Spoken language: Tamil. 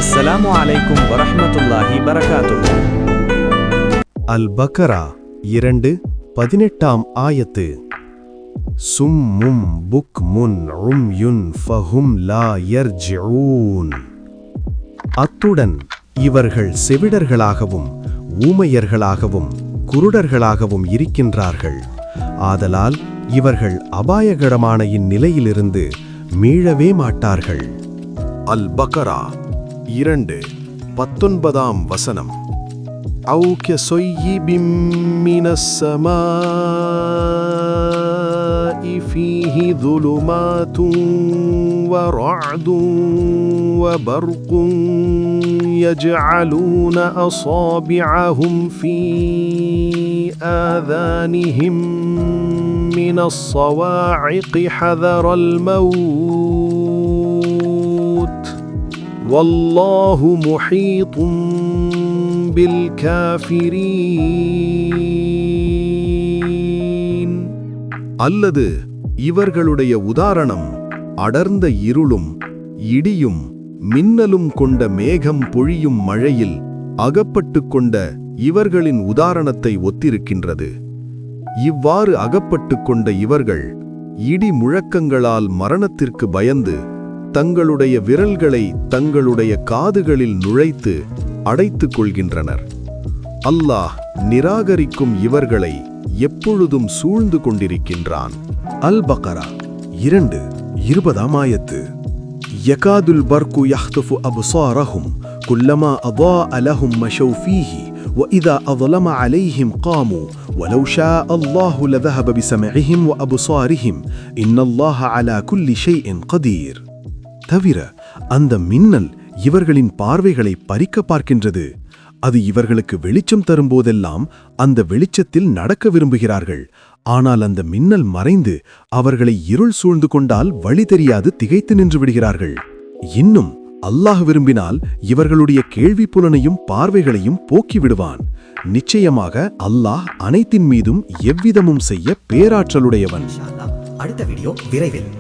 அஸ்ஸலாமு அலைக்கும் வரஹ்மத்துல்லாஹி பரகாத்துஹு. அல்-பக்ரா 2:18 ஆயத்து. சும்மும் புக்முன் உம்யுன் ஃபஹும் லா யர்ஜிஊன். அத்துடன் இவர்கள் செவிடர்களாகவும் ஊமையர்களாகவும் குருடர்களாகவும் இருக்கின்றார்கள். ஆதலால் இவர்கள் அபாயகரமான இந்நிலையிலிருந்து மீளவே மாட்டார்கள். அல்-பக்ரா 2:19 أو كصيب من السماء فيه ظلمات ورعد وبرق يجعلون أصابعهم في آذانهم من الصواعق حذر الموت والله محيط بالكافرين. அல்லது இவர்களுடைய உதாரணம் அடர்ந்த இருளும் இடியும் மின்னலும் கொண்ட மேகம் பொழியும் மழையில் அகப்பட்டு கொண்ட இவர்களின் உதாரணத்தை ஒத்திருக்கின்றது. இவ்வாறு அகப்பட்டு கொண்ட இவர்கள் இடி முழக்கங்களால் மரணத்திற்கு பயந்து தங்களுடைய விரல்களை தங்களுடைய காதுகளில் நுழைத்து அடைத்துக் கொள்கின்றனர். அல்லாஹ் நிராகரிக்கும் இவர்களை எப்பொழுதும் சூழ்ந்து கொண்டிருக்கின்றான். அல்-பக்ரா 2:20 ஆயத்து. யகாதுல் பர்கு யஹ்தஃபு அப்சாரஹும் குல்லமா அضاء லஹும் மஷவ் ஃபீஹி وإذا أظلم عليهم قاموا ولو شاء الله لذهب بسمعهم وأبصارهم إن الله على كل شيء قدير. தவிர அந்த மின்னல் இவர்களின் பார்வைகளை பறிக்க பார்க்கின்றது. அது இவர்களுக்கு வெளிச்சம் தரும்போதெல்லாம் அந்த வெளிச்சத்தில் நடக்க விரும்புகிறார்கள். ஆனால் அந்த மின்னல் மறைந்து அவர்களை இருள் சூழ்ந்து கொண்டால் வழி தெரியாது திகைத்து நின்று விடுகிறார்கள். இன்னும் அல்லாஹ் விரும்பினால் இவர்களுடைய கேள்வி புலனையும் பார்வைகளையும் போக்கி விடுவான். நிச்சயமாக அல்லாஹ் அனைத்தின் மீதும் எவ்விதமும் செய்ய பேராற்றலுடையவன். அடுத்த வீடியோ விரைவில்.